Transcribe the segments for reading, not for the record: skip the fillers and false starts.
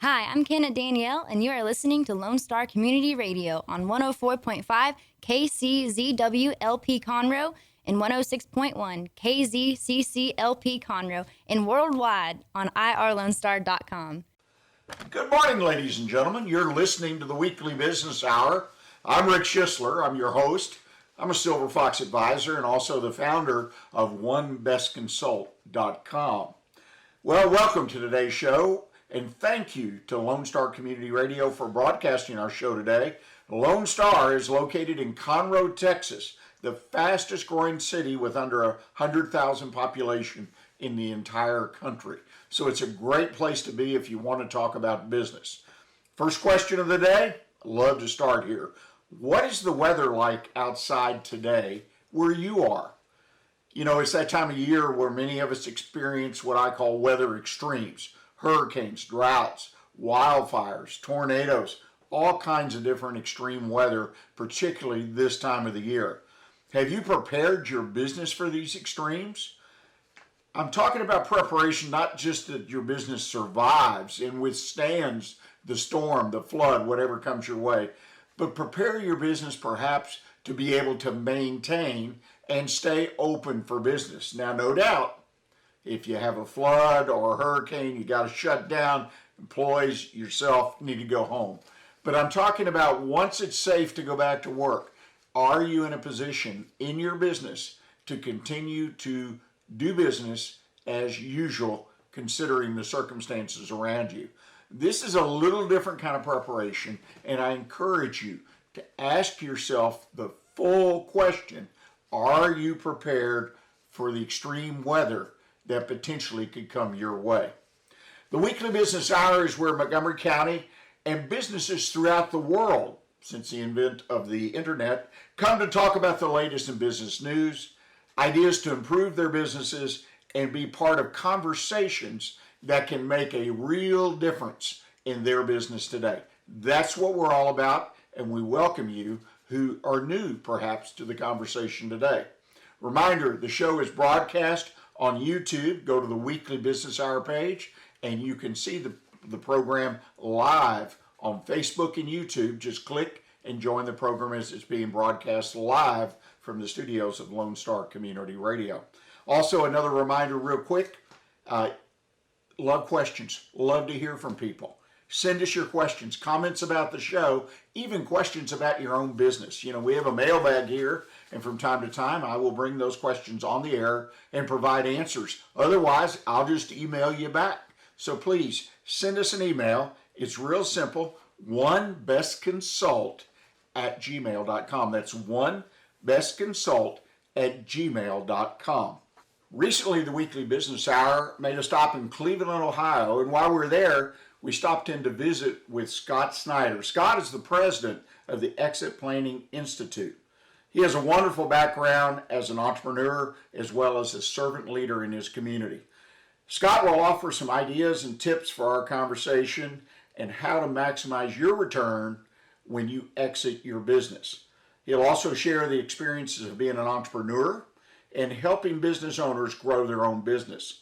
Hi, I'm Kenna Danielle, and you are listening to Lone Star Community Radio on 104.5 KCZWLP Conroe and 106.1 KZCCLP Conroe and worldwide on irlonestar.com. Good morning, ladies and gentlemen. You're listening to the Weekly Business Hour. I'm Rick Schissler. I'm your host. I'm a Silver Fox advisor and also the founder of OneBestConsult.com. Well, welcome to today's show, and thank you to Lone Star Community Radio for broadcasting our show today. Lone Star is located in Conroe, Texas, the fastest growing city with under 100,000 population in the entire country. So it's a great place to be if you want to talk about business. First question of the day, I'd love to start here. What is the weather like outside today where you are? You know, it's that time of year where many of us experience what I call weather extremes. Hurricanes, droughts, wildfires, tornadoes, all kinds of different extreme weather, particularly this time of the year. Have you prepared your business for these extremes? I'm talking about preparation, not just that your business survives and withstands the storm, the flood, whatever comes your way, but prepare your business perhaps to be able to maintain and stay open for business. Now, no doubt, if you have a flood or a hurricane, you got to shut down, employees, yourself need to go home. But I'm talking about once it's safe to go back to work, are you in a position in your business to continue to do business as usual, considering the circumstances around you? This is a little different kind of preparation, and I encourage you to ask yourself the full question: are you prepared for the extreme weather that potentially could come your way? The Weekly Business Hour is where Montgomery County and businesses throughout the world, since the invent of the internet, come to talk about the latest in business news, ideas to improve their businesses, and be part of conversations that can make a real difference in their business today. That's what we're all about, and we welcome you who are new perhaps to the conversation today. Reminder, the show is broadcast on YouTube. Go to the Weekly Business Hour page, and you can see the program live on Facebook and YouTube. Just click and join the program as it's being broadcast live from the studios of Lone Star Community Radio. Also, another reminder real quick, love questions, love to hear from people. Send us your questions, comments about the show, even questions about your own business. You know, we have a mailbag here, and from time to time, I will bring those questions on the air and provide answers. Otherwise, I'll just email you back. So please, send us an email. It's real simple, onebestconsult@gmail.com. That's onebestconsult@gmail.com. Recently, the Weekly Business Hour made a stop in Cleveland, Ohio, and while we were there, we stopped in to visit with Scott Snider. Scott is the president of the Exit Planning Institute. He has a wonderful background as an entrepreneur as well as a servant leader in his community. Scott will offer some ideas and tips for our conversation and how to maximize your return when you exit your business. He'll also share the experiences of being an entrepreneur and helping business owners grow their own business.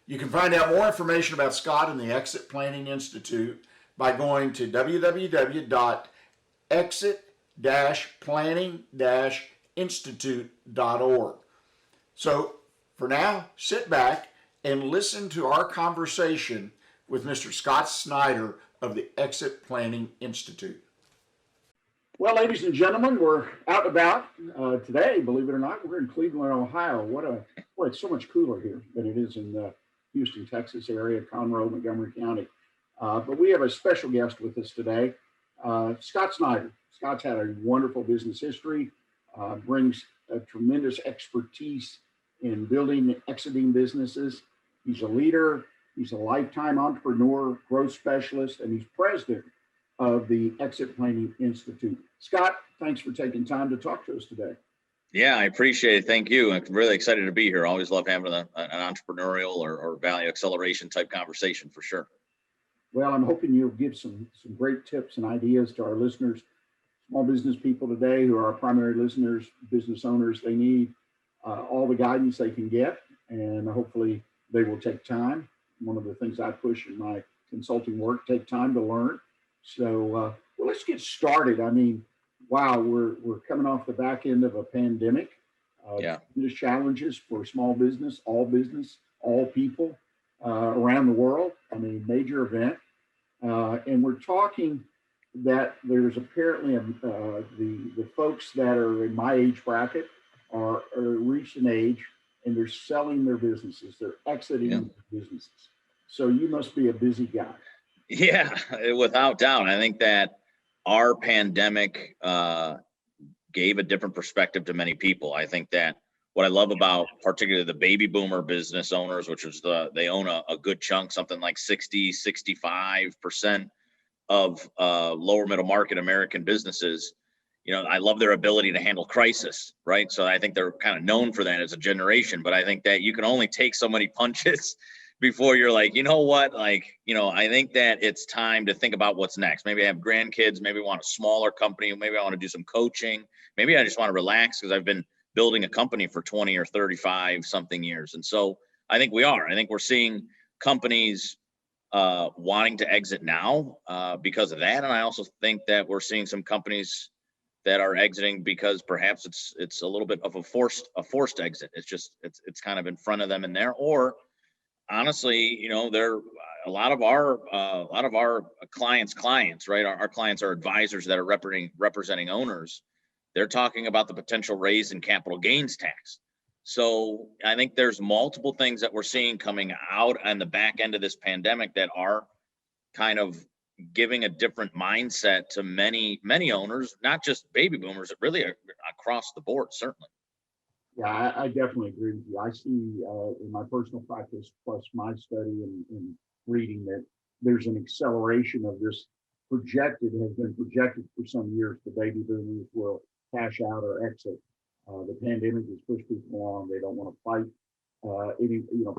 You can find out more information about Scott and the Exit Planning Institute by going to www.exit-planning-institute.org. So for now, sit back and listen to our conversation with Mr. Scott Snider of the Exit Planning Institute. Well, ladies and gentlemen, we're out and about today. Believe it or not, we're in Cleveland, Ohio. Boy, it's so much cooler here than it is in the Houston, Texas area, Conroe, Montgomery County. But we have a special guest with us today, Scott Snider. Scott's had a wonderful business history, brings a tremendous expertise in building and exiting businesses. He's a leader. He's a lifetime entrepreneur, growth specialist, and he's president of the Exit Planning Institute. Scott, thanks for taking time to talk to us today. Yeah, I appreciate it. Thank you. I'm really excited to be here. Always love having an entrepreneurial or value acceleration type conversation for sure. Well, I'm hoping you'll give some great tips and ideas to our listeners, small business people today who are our primary listeners, business owners. They need all the guidance they can get, and hopefully they will take time. One of the things I push in my consulting work, take time to learn. So, well, let's get started. I mean, wow, we're coming off the back end of a pandemic. Yeah. Tremendous challenges for small business, all people around the world. I mean, major event. And we're talking that there's apparently the folks that are in my age bracket are reached an age and they're selling their businesses. They're exiting their businesses. So you must be a busy guy. Yeah, without doubt. I think that our pandemic gave a different perspective to many people. I think that what I love about particularly the baby boomer business owners, which is they own a good chunk, something like 65% of lower middle market American businesses. I love their ability to handle crisis, right? So I think they're kind of known for that as a generation, but I think that you can only take so many punches before you're like, you know what? I think that it's time to think about what's next. Maybe I have grandkids, maybe I want a smaller company, maybe I want to do some coaching. Maybe I just want to relax because I've been building a company for 20 or 35 something years. And so I think we're seeing companies wanting to exit now because of that. And I also think that we're seeing some companies that are exiting because perhaps it's a little bit of a forced exit. It's kind of in front of them in there, or honestly, they're a lot of our clients, right? Our clients are advisors that are representing owners. They're talking about the potential raise in capital gains tax. So I think there's multiple things that we're seeing coming out on the back end of this pandemic that are kind of giving a different mindset to many owners, not just baby boomers, but really across the board, certainly. Yeah, I definitely agree with you. I see in my personal practice, plus my study and reading, that there's an acceleration of this has been projected for some years. The baby boomers will cash out or exit. The pandemic has pushed people along. They don't want to fight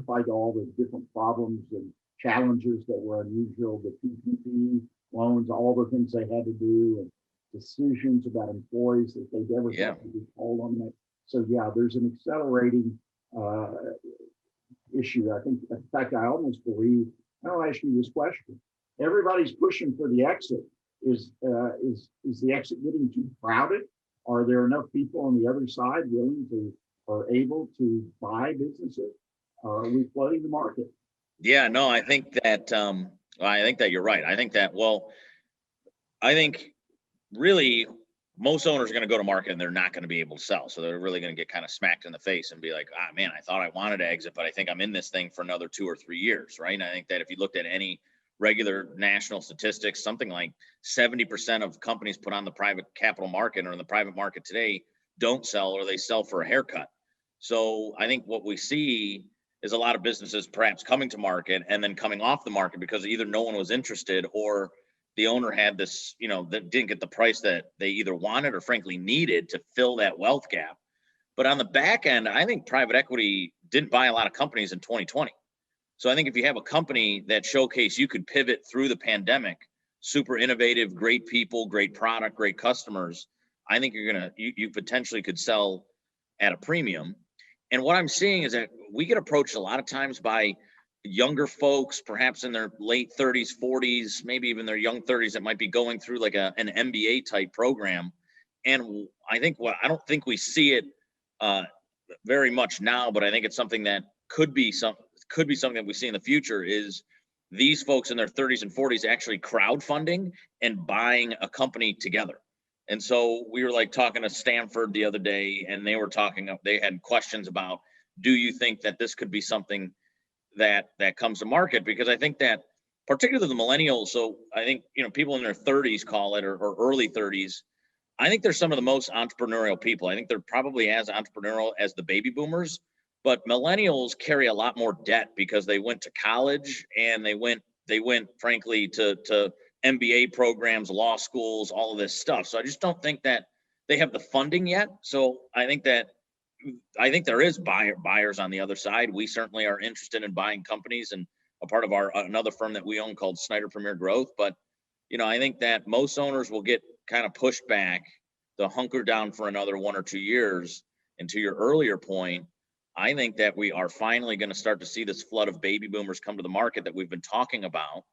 fight all the different problems and challenges that were unusual, the PPP loans, all the things they had to do, and decisions about employees that they never thought would be called on that. So yeah, there's an accelerating issue. I think, in fact, I almost believe, I'll ask you this question. Everybody's pushing for the exit. Is the exit getting too crowded? Are there enough people on the other side willing to or able to buy businesses? Are we flooding the market? Yeah, no, I think that you're right. I think really most owners are going to go to market and they're not going to be able to sell. So they're really going to get kind of smacked in the face and be like, man, I thought I wanted to exit, but I think I'm in this thing for another 2 or 3 years, right? And I think that if you looked at any regular national statistics, something like 70% of companies put on the private capital market or in the private market today don't sell, or they sell for a haircut. So I think what we see is a lot of businesses perhaps coming to market and then coming off the market because either no one was interested or the owner had this, that didn't get the price that they either wanted or frankly needed to fill that wealth gap. But on the back end, I think private equity didn't buy a lot of companies in 2020. So I think if you have a company that showcase you could pivot through the pandemic, super innovative, great people, great product, great customers, I think you potentially could sell at a premium. And what I'm seeing is that we get approached a lot of times by younger folks, perhaps in their late 30s, 40s, maybe even their young 30s, that might be going through like an MBA type program. And I don't think we see it very much now, but I think it's something that could be something that we see in the future, is these folks in their 30s and 40s actually crowdfunding and buying a company together. And so we were like talking to Stanford the other day, and they had questions about, do you think that this could be something that comes to market? Because I think that particularly the millennials, so I think, people in their 30s call it, or early 30s, I think they're some of the most entrepreneurial people. I think they're probably as entrepreneurial as the baby boomers, but millennials carry a lot more debt because they went to college and they went frankly to MBA programs, law schools, all of this stuff. So I just don't think that they have the funding yet. So I think there is buyers on the other side. We certainly are interested in buying companies, and a part of another firm that we own called Snider Premier Growth. But I think that most owners will get kind of pushed back, they'll hunker down for another 1 or 2 years. And to your earlier point, I think that we are finally going to start to see this flood of baby boomers come to the market that we've been talking about.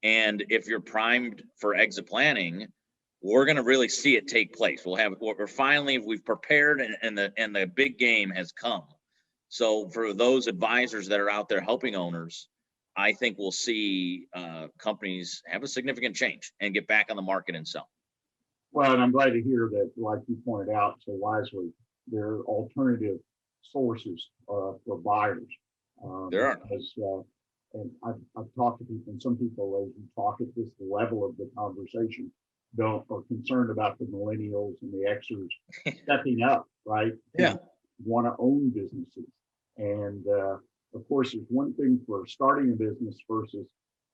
And if you're primed for exit planning, we're going to really see it take place. We've prepared, and the big game has come. So for those advisors that are out there helping owners, I think we'll see companies have a significant change and get back on the market and sell. Well, and I'm glad to hear that, like you pointed out so wisely, there are alternative sources for buyers. There are. Because, and I've talked to people, and some people, as you talk at this level of the conversation, are concerned about the millennials and the Xers stepping up, right? Yeah. Want to own businesses. And of course, there's one thing for starting a business versus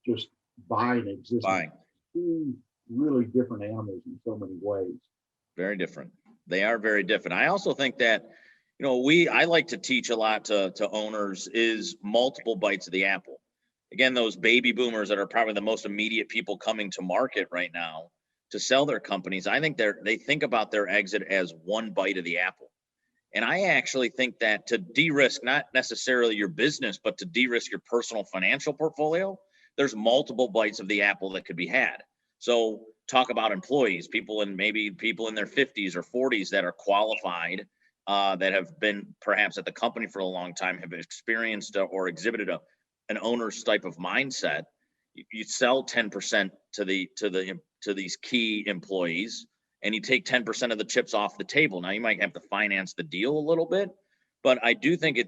just buying existing. Two really different animals in so many ways. Very different. They are very different. I also think that, I like to teach a lot to owners is multiple bites of the apple. Again, those baby boomers that are probably the most immediate people coming to market right now to sell their companies, I think they think about their exit as one bite of the apple. And I actually think that to de-risk, not necessarily your business, but to de-risk your personal financial portfolio, there's multiple bites of the apple that could be had. So talk about employees, people in their 50s or 40s that are qualified, that have been perhaps at the company for a long time, have experienced or exhibited an owner's type of mindset. You sell 10% to these key employees, and you take 10% of the chips off the table. Now you might have to finance the deal a little bit, but I do think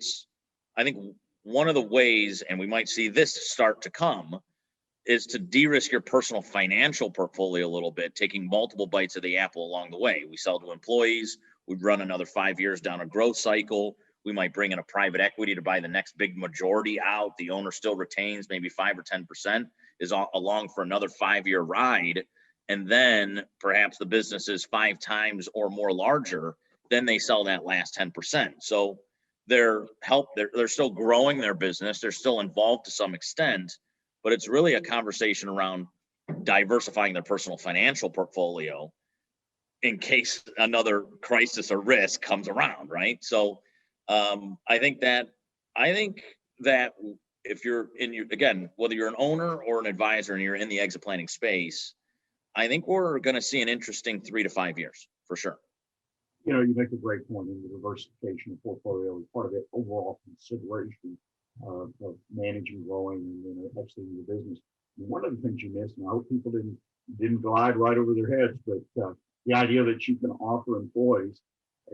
I think one of the ways, and we might see this start to come, is to de-risk your personal financial portfolio a little bit, taking multiple bites of the apple along the way. We sell to employees, we run another 5 years down a growth cycle. We might bring in a private equity to buy the next big majority out. The owner still retains maybe 5 or 10%, is along for another 5-year ride. And then perhaps the business is 5 times or more larger, then they sell that last 10%. So they're still growing their business. They're still involved to some extent, but it's really a conversation around diversifying their personal financial portfolio in case another crisis or risk comes around, right? So I think that if you're again, whether you're an owner or an advisor and you're in the exit planning space, I think we're going to see an interesting 3 to 5 years for sure. You make a great point in the diversification of portfolio as part of the overall consideration of managing, growing, and exiting your business. And one of the things you missed, and I hope people didn't glide right over their heads, but the idea that you can offer employees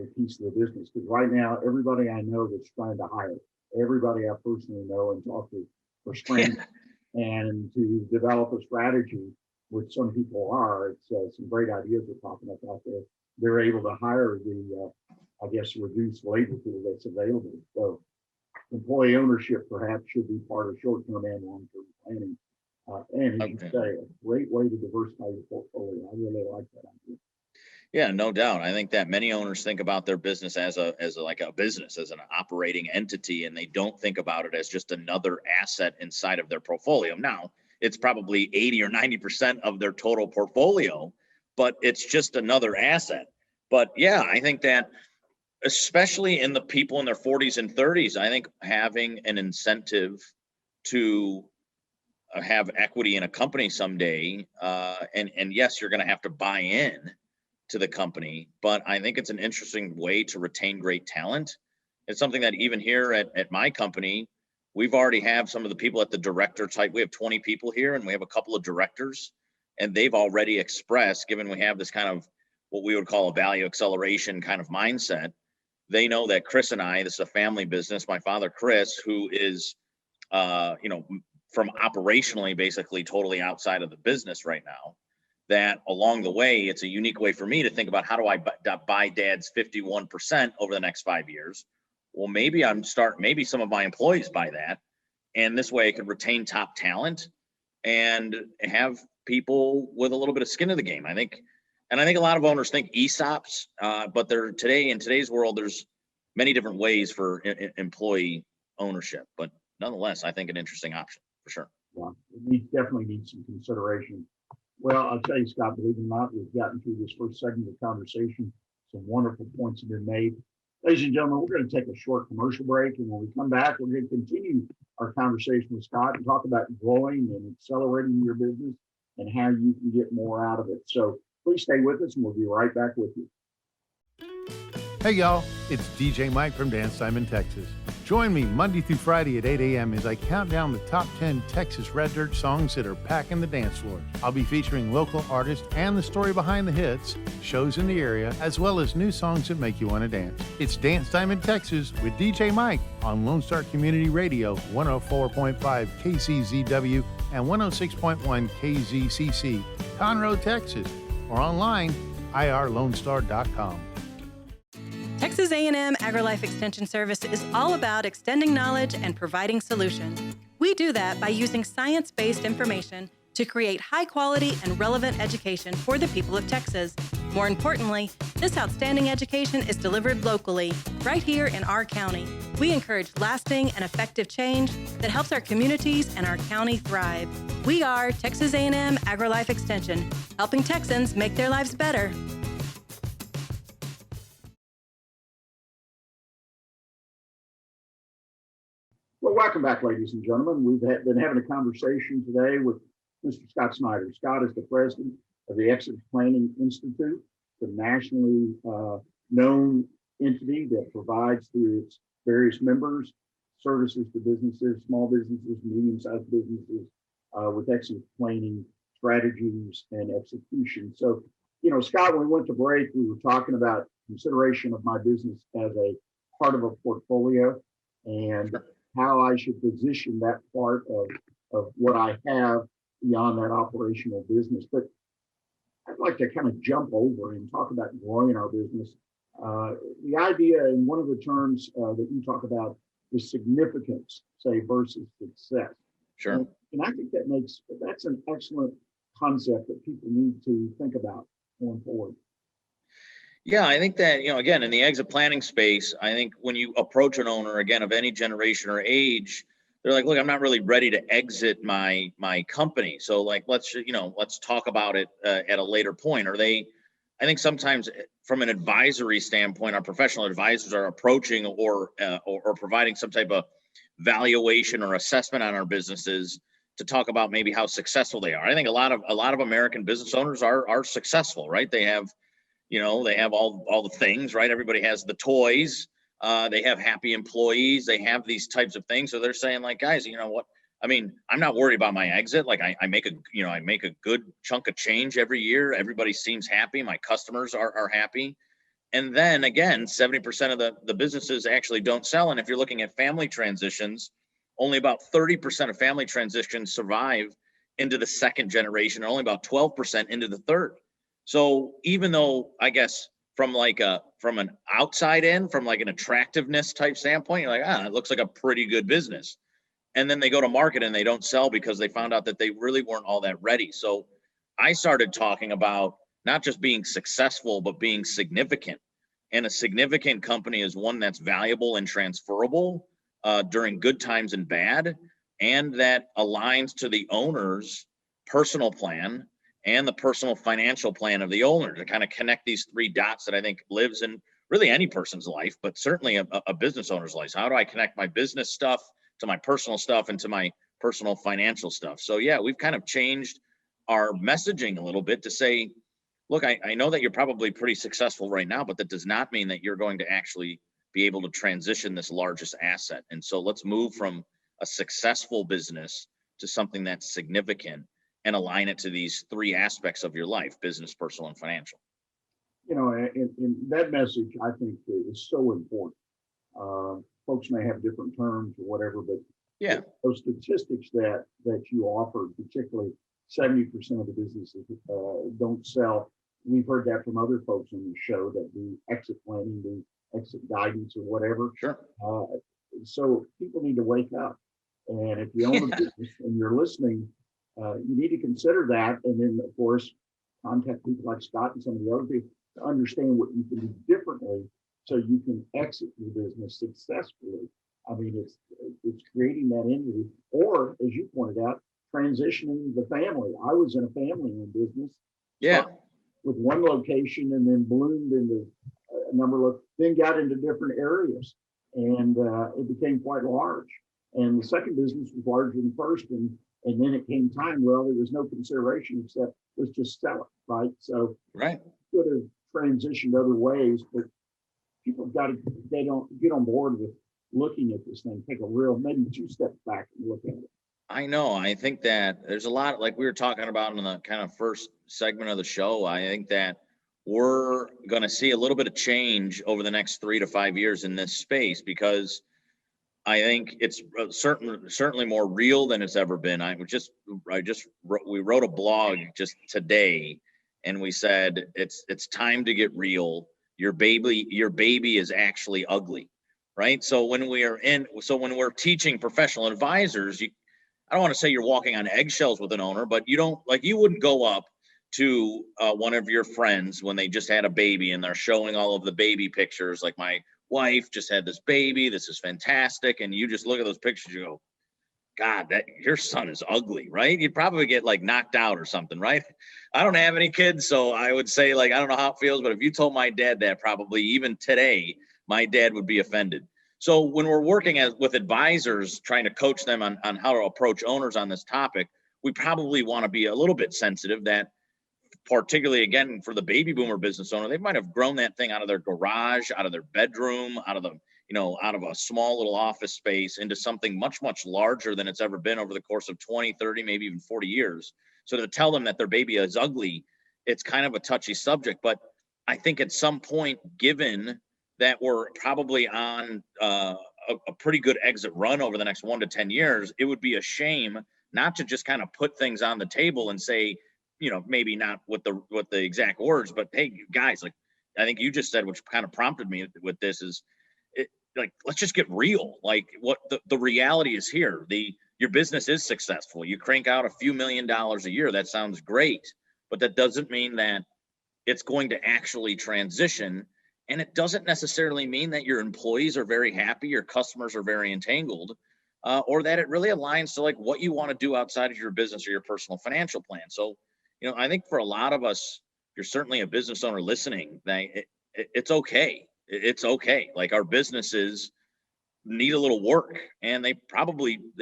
a piece of the business. Because right now, everybody I know that's trying to hire, everybody I personally know and talk to, are scrambling and to develop a strategy, which some people are. It's some great ideas are popping up out there. They're able to hire the, reduced labor pool that's available. So employee ownership perhaps should be part of short-term and long-term planning. And as you say, a great way to diversify your portfolio. I really like that idea. Yeah, no doubt. I think that many owners think about their business as a business, as an operating entity, and they don't think about it as just another asset inside of their portfolio. Now, it's probably 80 or 90% of their total portfolio, but it's just another asset. But yeah, I think that especially in the people in their 40s and 30s, I think having an incentive to have equity in a company someday, and yes, you're going to have to buy in to the company, but I think it's an interesting way to retain great talent. It's something that even here at my company, we've already have some of the people at the director type. We have 20 people here and we have a couple of directors, and they've already expressed, given we have this kind of what we would call a value acceleration kind of mindset, they know that Chris and I, this is a family business, my father, Chris, who is, from operationally basically totally outside of the business right now, that along the way, it's a unique way for me to think about how do I buy dad's 51% over the next 5 years. Well, maybe maybe some of my employees buy that. And this way I could retain top talent and have people with a little bit of skin in the game. I think a lot of owners think ESOPs, but in today's world, there's many different ways for employee ownership, but nonetheless, I think an interesting option for sure. Yeah, it definitely needs some consideration. Well, I'll tell you, Scott, believe it or not, we've gotten through this first segment of the conversation. Some wonderful points have been made. Ladies and gentlemen, we're going to take a short commercial break, and when we come back, we're going to continue our conversation with Scott and talk about growing and accelerating your business and how you can get more out of it. So please stay with us and we'll be right back with you. Hey y'all, it's DJ Mike from Dance Time in Texas. Join me Monday through Friday at 8 a.m. as I count down the top 10 Texas Red Dirt songs that are packing the dance floor. I'll be featuring local artists and the story behind the hits, shows in the area, as well as new songs that make you want to dance. It's Dance Time in Texas with DJ Mike on Lone Star Community Radio, 104.5 KCZW and 106.1 KZCC, Conroe, Texas, or online, irlonestar.com. Texas A&M AgriLife Extension Service is all about extending knowledge and providing solutions. We do that by using science-based information to create high-quality and relevant education for the people of Texas. More importantly, this outstanding education is delivered locally, right here in our county. We encourage lasting and effective change that helps our communities and our county thrive. We are Texas A&M AgriLife Extension, helping Texans make their lives better. Well, welcome back, ladies and gentlemen. We've been having a conversation today with Mr. Scott Snider. Scott is the president of the Exit Planning Institute, the nationally known entity that provides through its various members services to businesses, small businesses, medium-sized businesses with exit planning strategies and execution. So, Scott, when we went to break, we were talking about consideration of my business as a part of a portfolio and how I should position that part of what I have beyond that operational business. But I'd like to kind of jump over and talk about growing our business. The idea, and one of the terms that you talk about is significance, say, versus success. Sure. And I think that's an excellent concept that people need to think about going forward. Yeah, I think that, again, in the exit planning space, I think when you approach an owner, again, of any generation or age, they're like, look, I'm not really ready to exit my company. So like, let's talk about it at a later point. I think sometimes from an advisory standpoint, our professional advisors are approaching or providing some type of valuation or assessment on our businesses to talk about maybe how successful they are. I think a lot of American business owners are successful, right? They have all the things, right? Everybody has the toys. They have happy employees. They have these types of things. So they're saying like, guys, you know what? I mean, I'm not worried about my exit. Like I make a good chunk of change every year. Everybody seems happy. My customers are happy. And then again, 70% of the businesses actually don't sell. And if you're looking at family transitions, only about 30% of family transitions survive into the second generation, and only about 12% into the third. So even though I guess from an outside in, from like an attractiveness type standpoint, you're like, it looks like a pretty good business. And then they go to market and they don't sell because they found out that they really weren't all that ready. So I started talking about not just being successful, but being significant. And a significant company is one that's valuable and transferable during good times and bad, and that aligns to the owner's personal plan and the personal financial plan of the owner, to kind of connect these three dots that I think lives in really any person's life, but certainly a business owner's life. So how do I connect my business stuff to my personal stuff and to my personal financial stuff? So yeah, we've kind of changed our messaging a little bit to say, look, I know that you're probably pretty successful right now, but that does not mean that you're going to actually be able to transition this largest asset. And so let's move from a successful business to something that's significant and align it to these three aspects of your life: business, personal, and financial. And that message, I think, is so important. Folks may have different terms or whatever, but yeah, those statistics that you offer, particularly 70% of the businesses don't sell. We've heard that from other folks on the show that do exit planning, do exit guidance or whatever. Sure. So people need to wake up. And if you own a business and you're listening, you need to consider that. And then, of course, contact people like Scott and some of the other people to understand what you can do differently so you can exit your business successfully. I mean, it's creating that entity, or as you pointed out, transitioning the family. I was in a family-owned business. Yeah. With one location and then bloomed into a number of, then got into different areas, and it became quite large. And the second business was larger than the first. And then it came time, well, there was no consideration except let's just sell it, right? So Right. could have transitioned other ways, but people got to get on board with looking at this thing, take a real, maybe 2 steps back and look at it. I know. I think that there's a lot, like we were talking about in the kind of first segment of the show. I think that we're going to see a little bit of change over the next 3 to 5 years in this space, because I think it's certainly more real than it's ever been. We wrote a blog just today, and we said it's time to get real. Your baby is actually ugly, right? So when we're teaching professional advisors, I don't want to say you're walking on eggshells with an owner, but you wouldn't go up to one of your friends when they just had a baby and they're showing all of the baby pictures, like, my wife just had this baby, this is fantastic, and you just look at those pictures, you go, God, that your son is ugly, right? You'd probably get like knocked out or something, right? I don't have any kids, so I would say, like, I don't know how it feels, but if you told my dad that, probably even today, my dad would be offended. So when we're working with advisors, trying to coach them on how to approach owners on this topic, we probably want to be a little bit sensitive that, particularly again for the baby boomer business owner, they might have grown that thing out of their garage, out of their bedroom, out of a small little office space into something much, much larger than it's ever been over the course of 20, 30, maybe even 40 years. So to tell them that their baby is ugly, it's kind of a touchy subject. But I think at some point, given that we're probably on a pretty good exit run over the next 1 to 10 years, it would be a shame not to just kind of put things on the table and say, maybe not with the exact words, but hey, you guys, like I think you just said, which kind of prompted me with this, is let's just get real. Like, what the reality is here. Your business is successful. You crank out a few $1 million a year. That sounds great, but that doesn't mean that it's going to actually transition. And it doesn't necessarily mean that your employees are very happy, your customers are very entangled, or that it really aligns to like what you want to do outside of your business or your personal financial plan. So, I think for a lot of us, if you're certainly a business owner listening, it's okay. It's okay. Like, our businesses need a little work, and they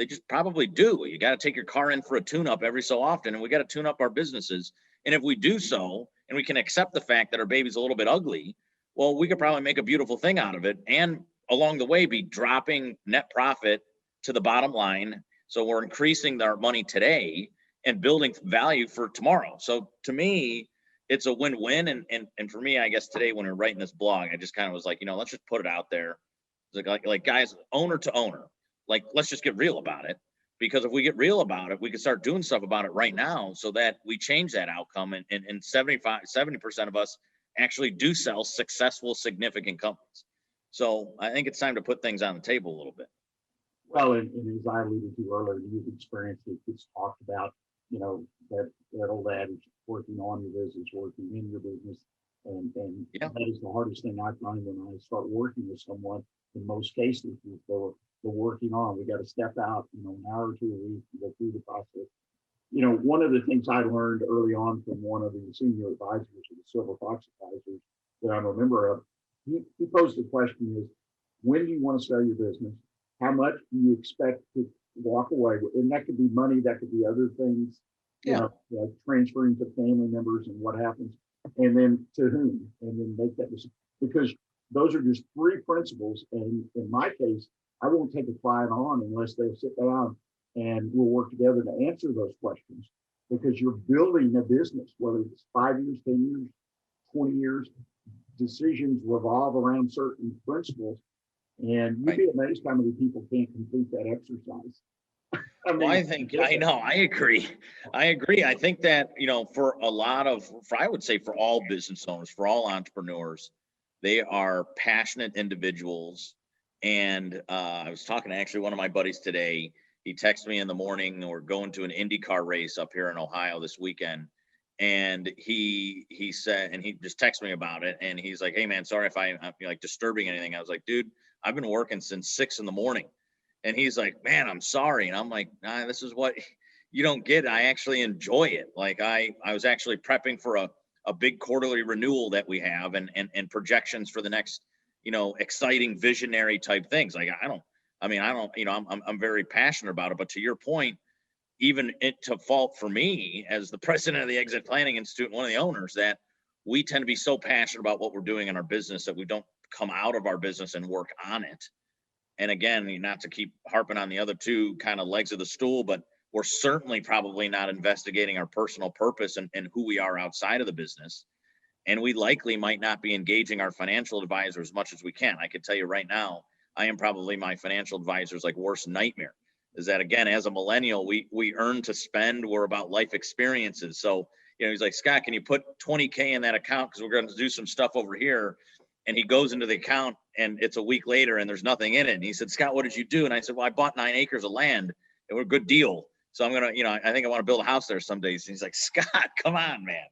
just probably do. You got to take your car in for a tune-up every so often, and we got to tune up our businesses. And if we do so, and we can accept the fact that our baby's a little bit ugly, well, we could probably make a beautiful thing out of it, and along the way be dropping net profit to the bottom line. So we're increasing our money today and building value for tomorrow. So to me, it's a win-win. And for me, I guess today when we're writing this blog, I just kind of was like, let's just put it out there. Like guys, owner to owner, like, let's just get real about it. Because if we get real about it, we can start doing stuff about it right now so that we change that outcome. And 70% of us actually do sell successful, significant companies. So I think it's time to put things on the table a little bit. Well, and as I alluded to earlier, you've experienced it. It's talked about, that old adage, working on your business, working in your business. And Yeah. That is the hardest thing I find when I start working with someone. In most cases, is they're working on. We got to step out, an hour or two a week to go through the process. One of the things I learned early on from one of the senior advisors of the Silver Fox advisors that I'm a member of, he posed the question is, when do you want to sell your business? How much do you expect to walk away with? And that could be money, that could be other things, like transferring to family members and what happens, and then to whom, and then make that decision. Because those are just 3 principles. And in my case, I won't take a client on unless they'll sit down and we'll work together to answer those questions, because you're building a business, whether it's 5 years, 10 years, 20 years, decisions revolve around certain principles. And you'd be amazed how many people can't complete that exercise. I agree. I think that, I would say for all business owners, for all entrepreneurs, they are passionate individuals. And I was talking to actually one of my buddies today. He texted me in the morning. We're going to an IndyCar race up here in Ohio this weekend. And he said, and he just texted me about it. And he's like, hey man, sorry if I'm like disturbing anything. I was like, dude, I've been working since 6 a.m. And he's like, man, I'm sorry. And I'm like, nah, this is what you don't get. I actually enjoy it. Like I was actually prepping for a big quarterly renewal that we have and projections for the next, exciting visionary type things. Like I mean, I don't, I'm very passionate about it, but to your point, even it to fault for me as the president of the Exit Planning Institute and one of the owners, that we tend to be so passionate about what we're doing in our business that we don't come out of our business and work on it. And again, not to keep harping on the other two kind of legs of the stool, but we're certainly probably not investigating our personal purpose and who we are outside of the business. And we likely might not be engaging our financial advisor as much as we can. I can tell you right now, I am probably my financial advisor's like worst nightmare. Is that, again, as a millennial, we earn to spend. We're about life experiences. So, he's like, Scott, can you put 20K in that account? Because we're going to do some stuff over here. And he goes into the account and it's a week later and there's nothing in it. And he said, Scott, what did you do? And I said, well, I bought 9 acres of land and we're a good deal. So I'm going to, I think I want to build a house there some days. And he's like, Scott, come on, man.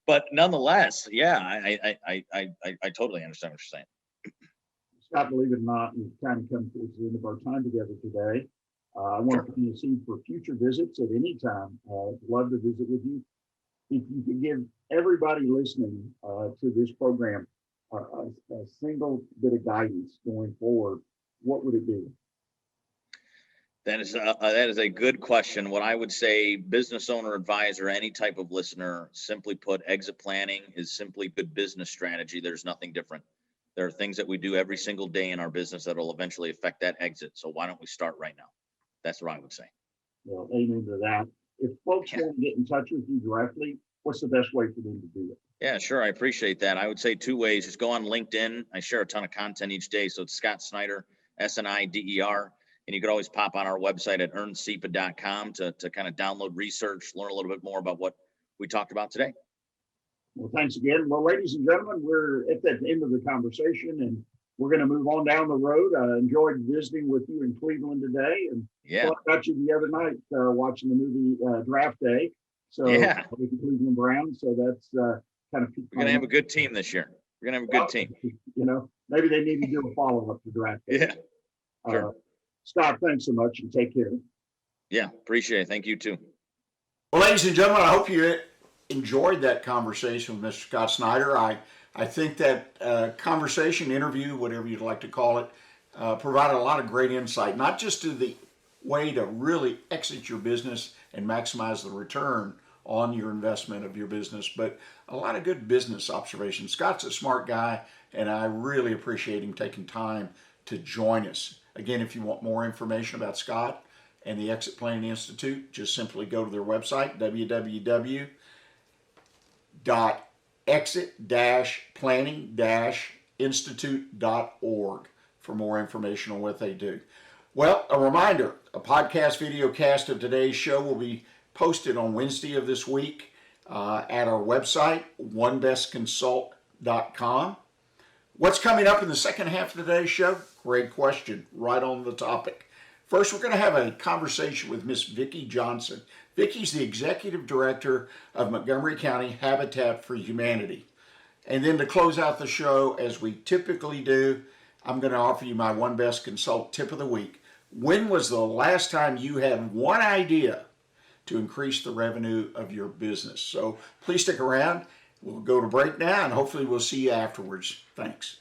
But nonetheless, yeah, I totally understand what you're saying. Scott, believe it or not, we've kind of come towards the end of our time together today. I want to put you a seed for future visits at any time. Love to visit with you. If you could give everybody listening to this program a single bit of guidance going forward, what would it be? That is a good question. What I would say, business owner, advisor, any type of listener, simply put, exit planning is simply good business strategy. There's nothing different. There are things that we do every single day in our business that will eventually affect that exit. So why don't we start right now? That's what I would say. Well, amen to that. If folks want to get in touch with you directly, what's the best way for them to do it? Yeah, sure. I appreciate that. I would say 2 ways. Just go on LinkedIn. I share a ton of content each day. So it's Scott Snider, Snider. And you could always pop on our website at earnsepa.com to kind of download research, learn a little bit more about what we talked about today. Well, thanks again. Well, ladies and gentlemen, we're at the end of the conversation and we're going to move on down the road. I enjoyed visiting with you in Cleveland today, and yeah, I got you the other night watching the movie Draft Day. So yeah, with the Cleveland Browns. So that's kind of. We're going to have a good team this year. We're going to have a good team. Maybe they need to do a follow-up to Draft Day. Yeah, sure. Scott, thanks so much and take care. Yeah, appreciate it. Thank you too. Well, ladies and gentlemen, I hope you enjoyed that conversation with Mr. Scott Snider. I think that conversation, interview, whatever you'd like to call it, provided a lot of great insight, not just to the way to really exit your business and maximize the return on your investment of your business, but a lot of good business observations. Scott's a smart guy, and I really appreciate him taking time to join us. Again, if you want more information about Scott and the Exit Planning Institute, just simply go to their website, www.exit-planning-institute.org for more information on what they do. Well, a reminder, a podcast video cast of today's show will be posted on Wednesday of this week at our website, onebestconsult.com. What's coming up in the second half of today's show? Great question, right on the topic. First, we're going to have a conversation with Miss Vicki Johnson. Vicki's the Executive Director of Montgomery County Habitat for Humanity. And then to close out the show, as we typically do, I'm going to offer you my One Best Consult tip of the week. When was the last time you had one idea to increase the revenue of your business? So please stick around. We'll go to break now, and hopefully we'll see you afterwards. Thanks.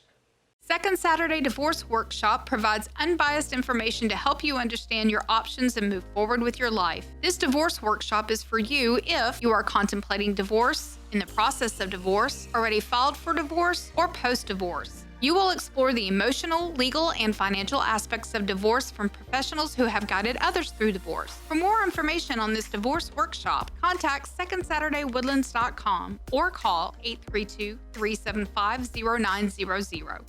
Second Saturday Divorce Workshop provides unbiased information to help you understand your options and move forward with your life. This divorce workshop is for you if you are contemplating divorce, in the process of divorce, already filed for divorce, or post-divorce. You will explore the emotional, legal, and financial aspects of divorce from professionals who have guided others through divorce. For more information on this divorce workshop, contact SecondSaturdayWoodlands.com or call 832-375-0900.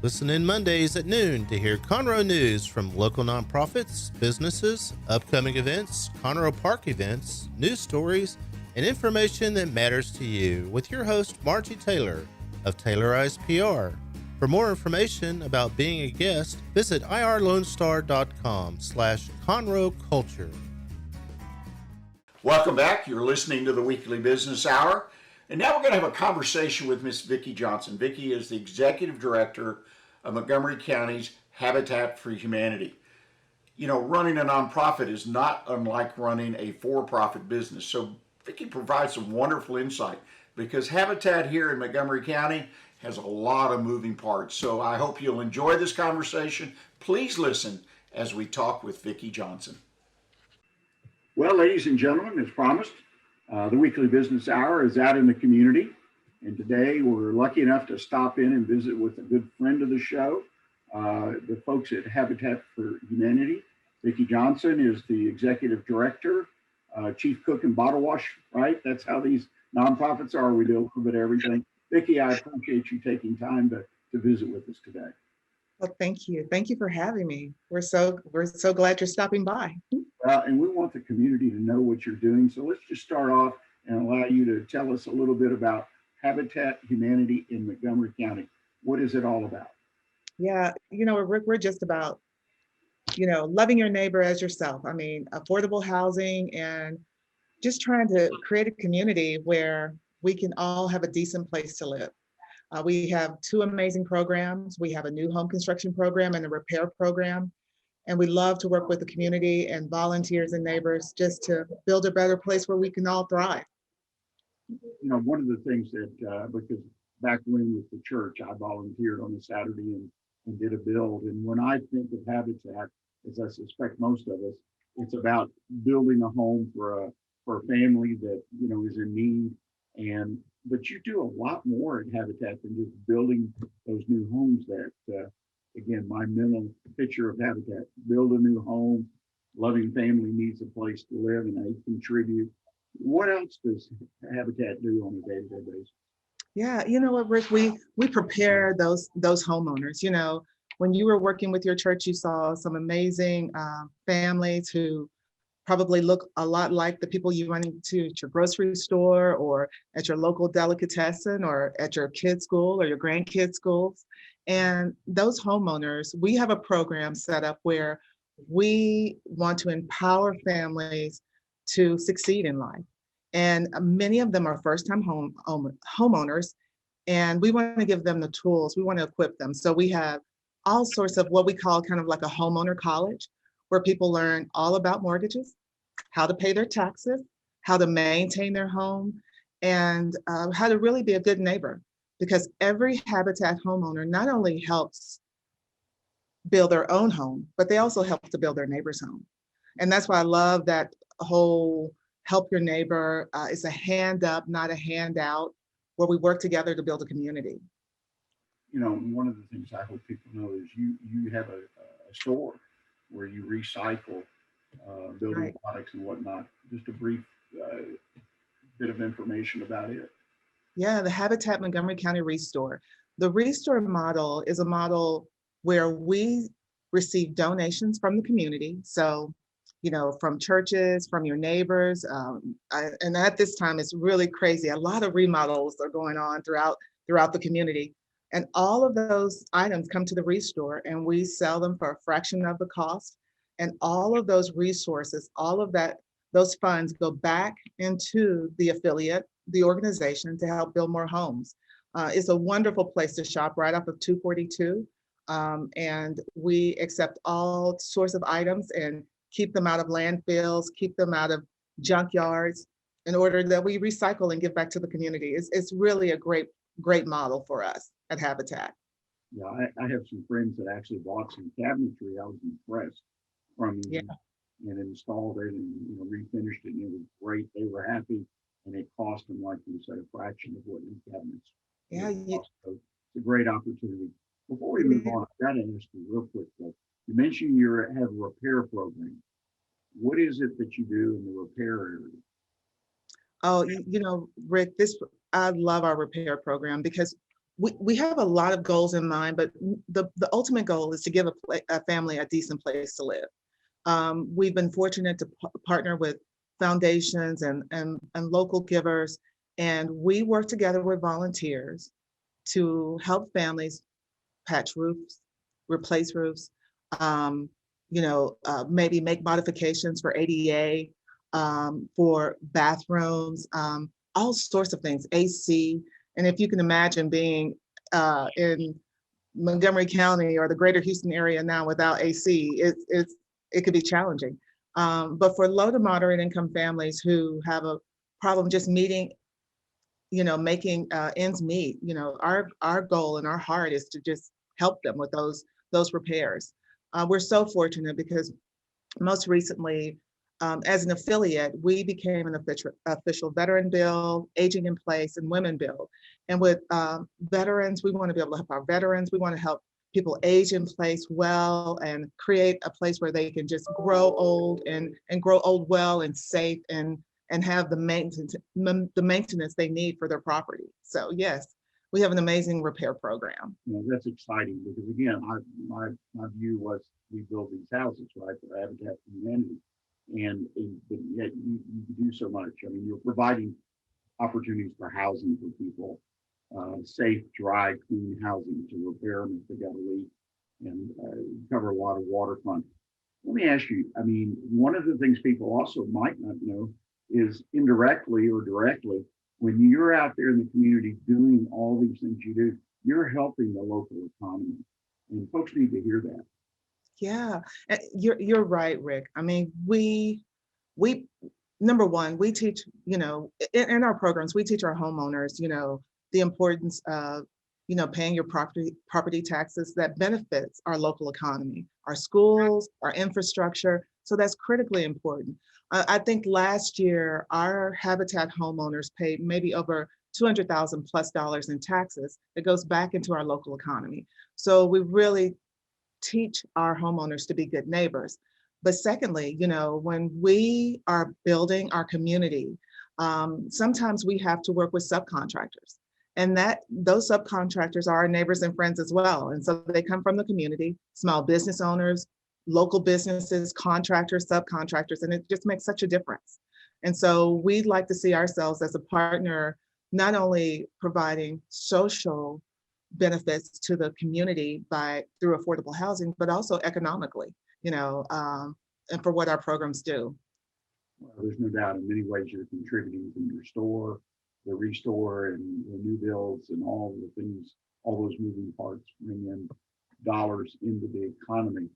Listen in Mondays at noon to hear Conroe news from local nonprofits, businesses, upcoming events, Conroe Park events, news stories, and information that matters to you with your host, Margie Taylor of Taylorized PR. For more information about being a guest, visit irlonestar.com/Conroe Culture. Welcome back. You're listening to the Weekly Business Hour. And now we're going to have a conversation with Miss Vicki Johnson. Vicki is the Executive Director of Montgomery County's Habitat for Humanity. Running a nonprofit is not unlike running a for-profit business. So Vicki provides some wonderful insight, because Habitat here in Montgomery County has a lot of moving parts. So I hope you'll enjoy this conversation. Please listen as we talk with Vicki Johnson. Well, ladies and gentlemen, as promised, the weekly business hour is out in the community. And today we're lucky enough to stop in and visit with a good friend of the show, the folks at Habitat for Humanity. Vicki Johnson is the executive director, chief cook and bottle wash, right? That's how these nonprofits are. We do a little bit of everything. Vicki, I appreciate you taking time to visit with us today. Well, thank you. Thank you for having me. We're so glad you're stopping by. And we want the community to know what you're doing. So let's just start off and allow you to tell us a little bit about Habitat Humanity in Montgomery County. What is it all about? Yeah, Rick, we're just about, loving your neighbor as yourself. I mean, affordable housing and just trying to create a community where we can all have a decent place to live. We have two amazing programs. We have a new home construction program and a repair program. And we love to work with the community and volunteers and neighbors just to build a better place where we can all thrive. One of the things that, because back when with the church, I volunteered on a Saturday and did a build. And when I think of Habitat, as I suspect most of us, it's about building a home for a family that, is in need. But you do a lot more at Habitat than just building those new homes that, again, my mental picture of Habitat, build a new home, loving family needs a place to live and I contribute. What else does Habitat do on a day-to-day basis? Yeah, you know what, Rick, we prepare those homeowners. When you were working with your church, you saw some amazing families who probably look a lot like the people you run into at your grocery store or at your local delicatessen or at your kids' school or your grandkids' schools. And those homeowners, we have a program set up where we want to empower families to succeed in life. And many of them are first-time homeowners, and we want to give them the tools. We want to equip them. So we have all sorts of what we call kind of like a homeowner college, where people learn all about mortgages, how to pay their taxes, how to maintain their home, and how to really be a good neighbor. Because every Habitat homeowner not only helps build their own home, but they also help to build their neighbor's home. And that's why I love that whole help your neighbor. It's a hand up, not a handout, where we work together to build a community. One of the things I hope people know is you have a store where you recycle building Right. products and whatnot. Just a brief bit of information about it. Yeah, the Habitat Montgomery County Restore. The Restore model is a model where we receive donations from the community. So, from churches, from your neighbors. And at this time, it's really crazy. A lot of remodels are going on throughout the community. And all of those items come to the Restore and we sell them for a fraction of the cost. And all of those resources, all of those funds go back into the affiliate, the organization, to help build more homes. It's a wonderful place to shop right off of 242. And we accept all sorts of items and keep them out of landfills, keep them out of junkyards in order that we recycle and give back to the community. It's really a great model for us at Habitat. Yeah, I have some friends that actually bought some cabinetry. I was impressed from Yeah. and installed it and refinished it, and it was great. They were happy, and it cost them, like you said, a fraction of what new cabinets. Yeah, So it's a great opportunity. Before we move on, I've got to ask you real quick, though. You mentioned you have a repair program. What is it that you do in the repair area? Oh, Rick, I love our repair program because we have a lot of goals in mind, but the ultimate goal is to give a family a decent place to live. We've been fortunate to partner with foundations and local givers, and we work together with volunteers to help families patch roofs, replace roofs, maybe make modifications for ADA, for bathrooms, all sorts of things, AC. And if you can imagine being in Montgomery County or the greater Houston area now without AC, it could be challenging. But for low to moderate income families who have a problem just meeting making ends meet. Our goal and our heart is to just help them with those repairs. We're so fortunate because most recently, as an affiliate, we became an official veteran bill, aging in place, and women bill. And with veterans, we want to be able to help our veterans. We want to help people age in place well and create a place where they can just grow old and grow old well and safe and have the maintenance they need for their property. So yes, we have an amazing repair program. That's exciting because again, my view was we build these houses, right, for Habitat for Humanity, and yet you do so much. I mean, you're providing opportunities for housing for people, safe, dry, clean housing to repair them if they got a leak, and cover a lot of waterfront. Let me ask you, I mean, one of the things people also might not know is indirectly or directly, when you're out there in the community doing all these things you do, you're helping the local economy, and folks need to hear that. Yeah, you're right, Rick. I mean, we number one, we teach, in our programs, we teach our homeowners, the importance of, paying your property taxes that benefits our local economy, our schools, our infrastructure. So that's critically important. I think last year, our Habitat homeowners paid maybe over $200,000 plus in taxes that goes back into our local economy. So we really teach our homeowners to be good neighbors. But secondly, when we are building our community, sometimes we have to work with subcontractors. And those subcontractors are our neighbors and friends as well. And so they come from the community, small business owners, local businesses, contractors, subcontractors, and it just makes such a difference. And so we'd like to see ourselves as a partner, not only providing social benefits to the community through affordable housing, but also economically, and for what our programs do. Well, there's no doubt in many ways you're contributing from your store, the restore, and the new builds, and all the things, all those moving parts bring in dollars into the economy.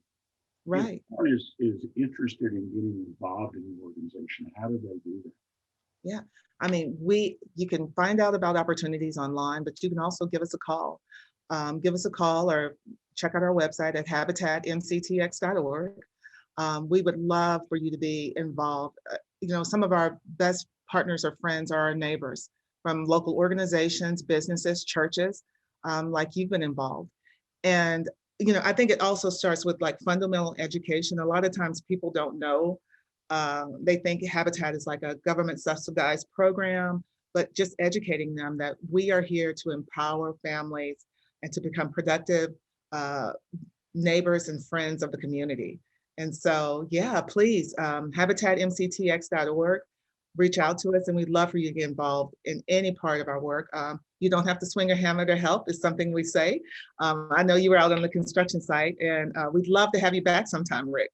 Right. If someone is interested in getting involved in the organization, how do they do that? Yeah, I mean, you can find out about opportunities online, but you can also give us a call. Give us a call or check out our website at habitatmctx.org. We would love for you to be involved. Some of our best partners or friends are our neighbors from local organizations, businesses, churches, like you've been involved. And I think it also starts with like fundamental education. A lot of times people don't know. They think Habitat is like a government subsidized program, but just educating them that we are here to empower families and to become productive neighbors and friends of the community. And so, yeah, please, habitatmctx.org, reach out to us, and we'd love for you to get involved in any part of our work. You don't have to swing a hammer to help, is something we say. I know you were out on the construction site, and we'd love to have you back sometime, Rick.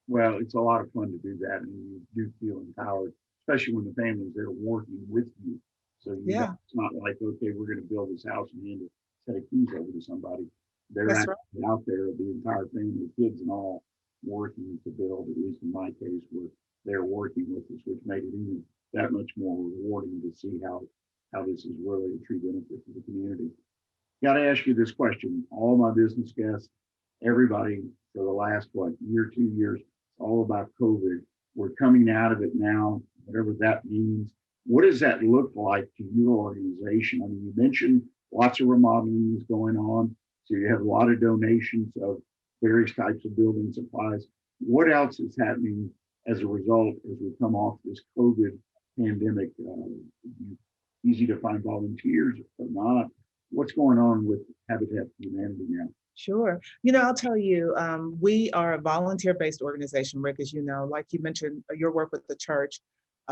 Well, it's a lot of fun to do that, and you do feel empowered, especially when the families are working with you. So it's not like, okay, we're going to build this house and hand a set of keys over to somebody. They're actually out there, the entire family, kids and all, working to build, at least in my case, where they're working with us, which made it even that much more rewarding to see how this is really a true benefit to the community. Got to ask you this question. All my business guests, everybody for the last, year, 2 years, all about COVID. We're coming out of it now, whatever that means. What does that look like to your organization? I mean, you mentioned lots of remodeling is going on. So you have a lot of donations of various types of building supplies. What else is happening as a result as we come off this COVID pandemic? Easy to find volunteers or not? What's going on with Habitat for Humanity now? Sure. I'll tell you, we are a volunteer-based organization, Rick, as you know, like you mentioned, your work with the church.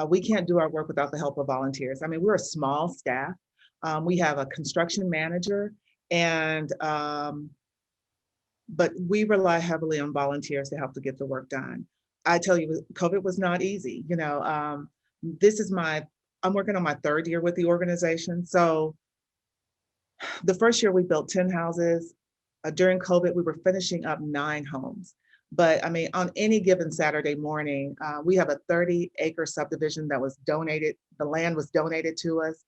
We can't do our work without the help of volunteers. I mean, we're a small staff. We have a construction manager, and but we rely heavily on volunteers to help to get the work done. I tell you, COVID was not easy. I'm working on my third year with the organization. So the first year we built 10 houses. During COVID, we were finishing up 9 homes. But I mean, on any given Saturday morning, we have a 30-acre subdivision that was donated the land was donated to us.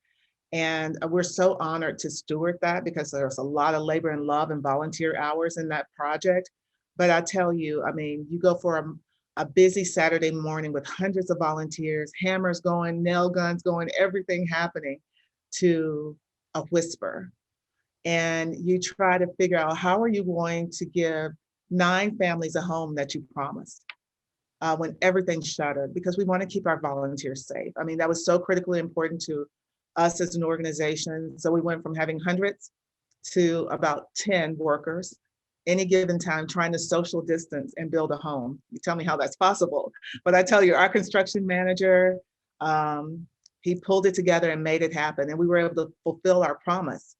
And we're so honored to steward that because there's a lot of labor and love and volunteer hours in that project. But I tell you, I mean, you go for a busy Saturday morning with hundreds of volunteers, hammers going, nail guns going, everything happening to a whisper. And you try to figure out how are you going to give 9 families a home that you promised when everything's shuttered, because we want to keep our volunteers safe. I mean, that was so critically important to us as an organization. So we went from having hundreds to about 10 workers any given time trying to social distance and build a home. You tell me how that's possible. But I tell you, our construction manager, he pulled it together and made it happen. And we were able to fulfill our promise.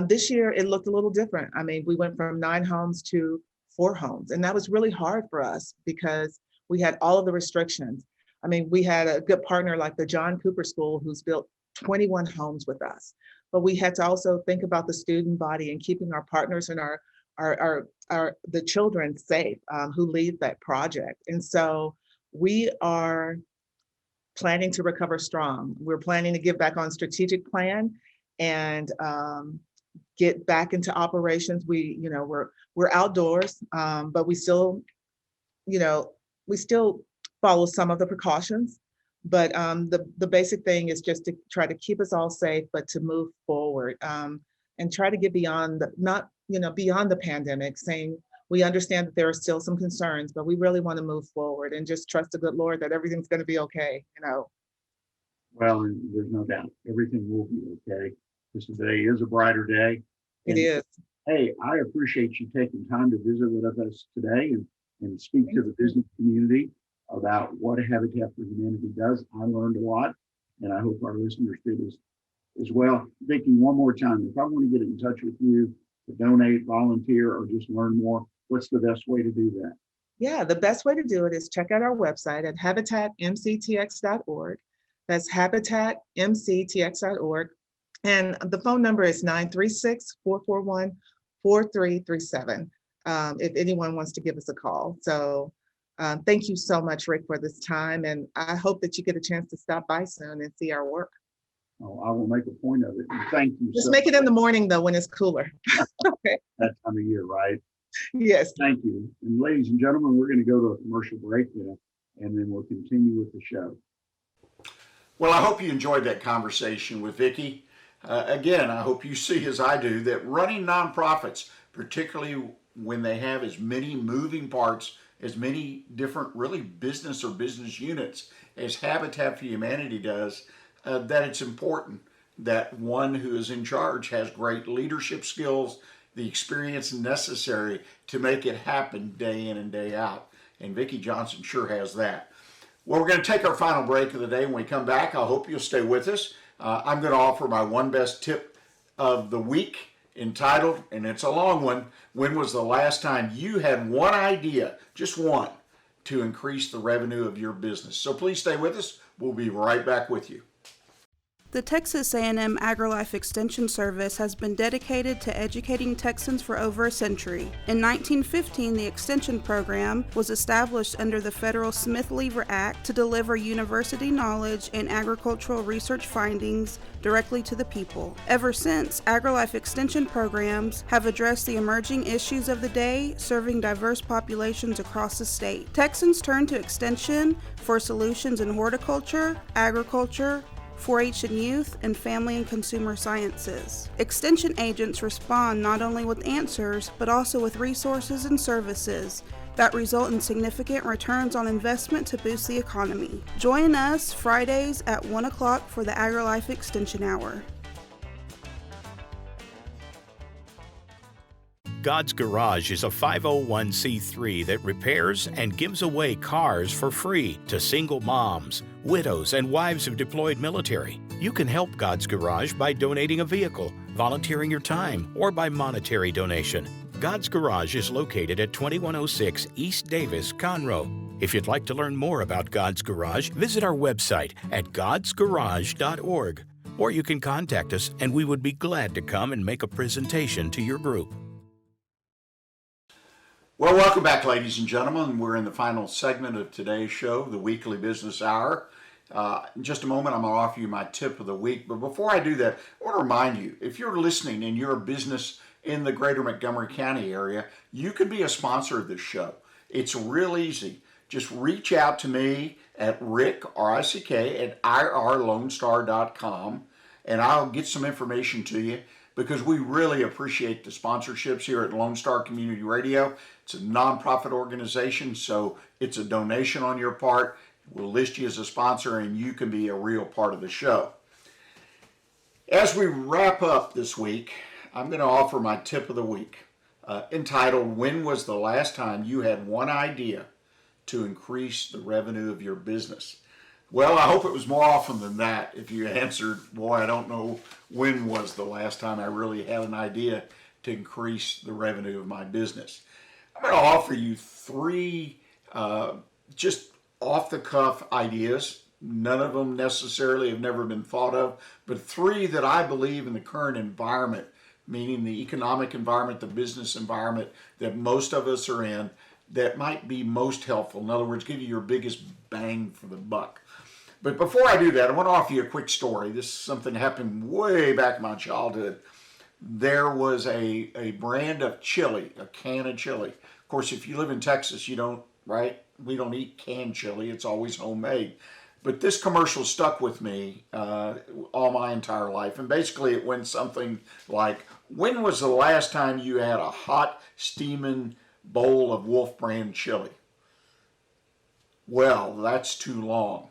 This year, it looked a little different. I mean, we went from 9 homes to 4 homes. And that was really hard for us because we had all of the restrictions. I mean, we had a good partner like the John Cooper School who's built 21 homes with us. But we had to also think about the student body and keeping our partners and the children safe who lead that project. And so we are planning to recover strong. We're planning to get back on strategic plan and get back into operations. We're outdoors, but we still follow some of the precautions. But the basic thing is just to try to keep us all safe, but to move forward and try to get beyond the pandemic, saying we understand that there are still some concerns, but we really want to move forward and just trust the good Lord that everything's going to be okay, Well, and there's no doubt everything will be okay. This today is a brighter day. It is. Hey, I appreciate you taking time to visit with us today and speak to the business community about what Habitat for Humanity does. I learned a lot, and I hope our listeners did as well. Vicki, one more time, if I want to get in touch with you to donate, volunteer, or just learn more, what's the best way to do that? Yeah, the best way to do it is check out our website at habitatmctx.org. That's habitatmctx.org. And the phone number is 936-441-4337 if anyone wants to give us a call. So thank you so much, Rick, for this time. And I hope that you get a chance to stop by soon and see our work. Oh, I will make a point of it. And thank you. Just make it in the morning, though, when it's cooler. Okay. That time of year, right? Yes. Thank you. And ladies and gentlemen, we're going to go to a commercial break now, and then we'll continue with the show. Well, I hope you enjoyed that conversation with Vicki. Again, I hope you see, as I do, that running nonprofits, particularly when they have as many moving parts, as many different really business or business units as Habitat for Humanity does, that it's important that one who is in charge has great leadership skills, the experience necessary to make it happen day in and day out. And Vicki Johnson sure has that. Well, we're going to take our final break of the day. When we come back, I hope you'll stay with us. I'm going to offer my one best tip of the week entitled, and it's a long one, when was the last time you had one idea, just one, to increase the revenue of your business? So please stay with us. We'll be right back with you. The Texas A&M AgriLife Extension Service has been dedicated to educating Texans for over a century. In 1915, the Extension Program was established under the federal Smith-Lever Act to deliver university knowledge and agricultural research findings directly to the people. Ever since, AgriLife Extension programs have addressed the emerging issues of the day, serving diverse populations across the state. Texans turn to Extension for solutions in horticulture, agriculture, 4-H and youth, and family and consumer sciences. Extension agents respond not only with answers, but also with resources and services that result in significant returns on investment to boost the economy. Join us Fridays at 1 o'clock for the AgriLife Extension Hour. God's Garage is a 501c3 that repairs and gives away cars for free to single moms, widows, and wives of deployed military. You can help God's Garage by donating a vehicle, volunteering your time, or by monetary donation. God's Garage is located at 2106 East Davis, Conroe. If you'd like to learn more about God's Garage, visit our website at godsgarage.org, or you can contact us and we would be glad to come and make a presentation to your group. Well, welcome back, ladies and gentlemen. We're in the final segment of today's show, the Weekly Business Hour. In just a moment, I'm going to offer you my tip of the week. But before I do that, I want to remind you, if you're listening and you're a business in the greater Montgomery County area, you could be a sponsor of this show. It's real easy. Just reach out to me at Rick, R-I-C-K, at irlonestar.com, and I'll get some information to you, because we really appreciate the sponsorships here at Lone Star Community Radio. It's a nonprofit organization, so it's a donation on your part. We'll list you as a sponsor, and you can be a real part of the show. As we wrap up this week, I'm going to offer my tip of the week, entitled, When Was the Last Time You Had One Idea to Increase the Revenue of Your Business? Well, I hope it was more often than that. If you answered, boy, I don't know when was the last time I really had an idea to increase the revenue of my business. I'm going to offer you three just off-the-cuff ideas. None of them necessarily have never been thought of, but three that I believe in the current environment, meaning the economic environment, the business environment that most of us are in, that might be most helpful. In other words, give you your biggest bang for the buck. But before I do that, I want to offer you a quick story. This is something that happened way back in my childhood. There was a brand of chili, a can of chili. Of course, if you live in Texas, you don't, right? We don't eat canned chili. It's always homemade. But this commercial stuck with me all my entire life. And basically it went something like, when was the last time you had a hot, steaming bowl of Wolf brand chili? Well, that's too long.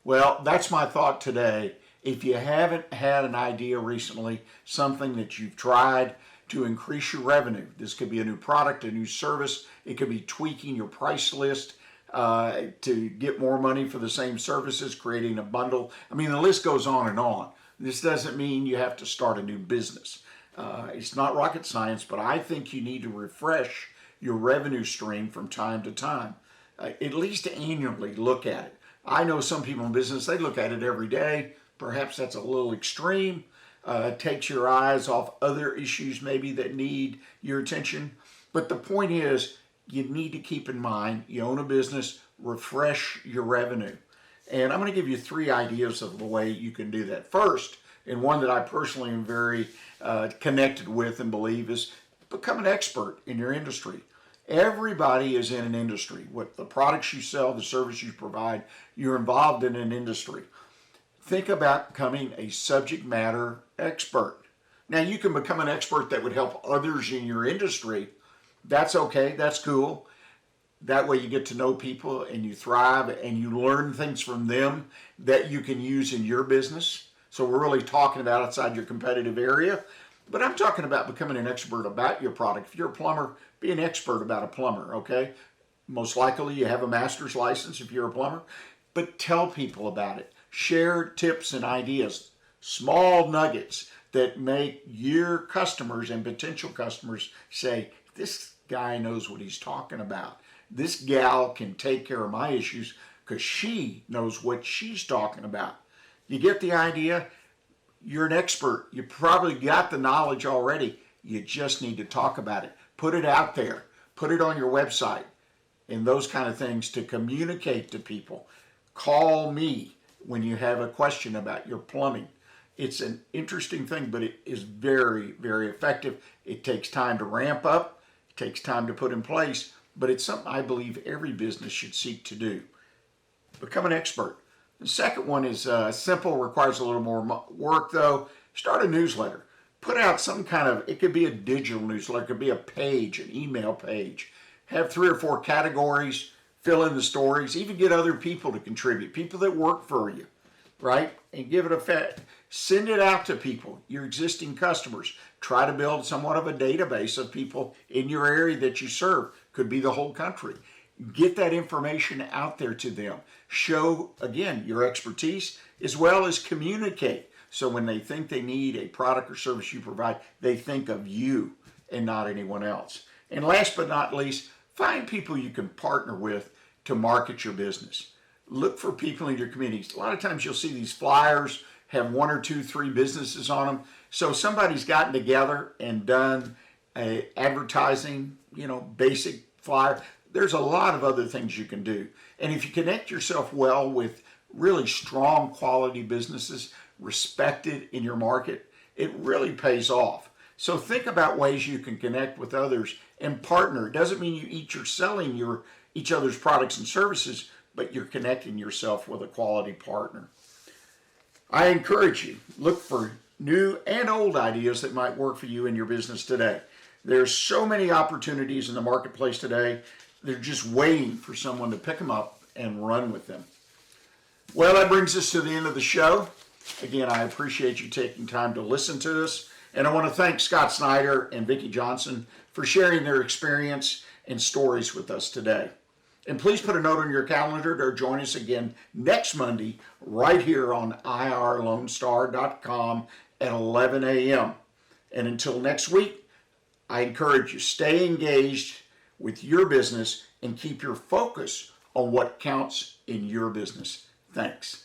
Well, that's my thought today. If you haven't had an idea recently, something that you've tried to increase your revenue, this could be a new product, a new service, it could be tweaking your price list to get more money for the same services, creating a bundle. I mean, the list goes on and on. This doesn't mean you have to start a new business. It's not rocket science, but I think you need to refresh your revenue stream from time to time. At least annually look at it. I know some people in business, they look at it every day. Perhaps that's a little extreme. It takes your eyes off other issues maybe that need your attention. But the point is, you need to keep in mind, you own a business, refresh your revenue. And I'm going to give you three ideas of the way you can do that. First, and one that I personally am very connected with and believe, is become an expert in your industry. Everybody is in an industry. What the products you sell, the service you provide, you're involved in an industry. Think about becoming a subject matter expert. Now, you can become an expert that would help others in your industry. That's okay, that's cool. That way you get to know people and you thrive and you learn things from them that you can use in your business. So we're really talking about outside your competitive area. But I'm talking about becoming an expert about your product. If you're a plumber, be an expert about a plumber, okay? Most likely you have a master's license if you're a plumber, but tell people about it. Share tips and ideas, small nuggets that make your customers and potential customers say, this guy knows what he's talking about. This gal can take care of my issues because she knows what she's talking about. You get the idea? You're an expert. You probably got the knowledge already. You just need to talk about it. Put it out there. Put it on your website and those kind of things to communicate to people. Call me when you have a question about your plumbing. It's an interesting thing, but it is very, very effective. It takes time to ramp up. It takes time to put in place, but it's something I believe every business should seek to do. Become an expert. The second one is simple, requires a little more work though. Start a newsletter. Put out some kind of, it could be a digital newsletter, it could be a page, an email page. Have 3 or 4 categories, fill in the stories, even get other people to contribute, people that work for you, right? And give it a fit. Send it out to people, your existing customers. Try to build somewhat of a database of people in your area that you serve. Could be the whole country. Get that information out there to them. Show, again, your expertise as well as communicate. So when they think they need a product or service you provide, they think of you and not anyone else. And last but not least, find people you can partner with to market your business. Look for people in your communities. A lot of times you'll see these flyers have 1 or 2, 3 businesses on them. So somebody's gotten together and done a advertising, basic flyer. There's a lot of other things you can do. And if you connect yourself well with really strong quality businesses respected in your market, it really pays off. So think about ways you can connect with others and partner. It doesn't mean you're selling each other's products and services, but you're connecting yourself with a quality partner. I encourage you, look for new and old ideas that might work for you in your business today. There's so many opportunities in the marketplace today. They're just waiting for someone to pick them up and run with them. Well, that brings us to the end of the show. Again, I appreciate you taking time to listen to us. And I want to thank Scott Snider and Vicki Johnson for sharing their experience and stories with us today. And please put a note on your calendar to join us again next Monday right here on irlonestar.com at 11 a.m. And until next week, I encourage you, stay engaged with your business and keep your focus on what counts in your business. Thanks.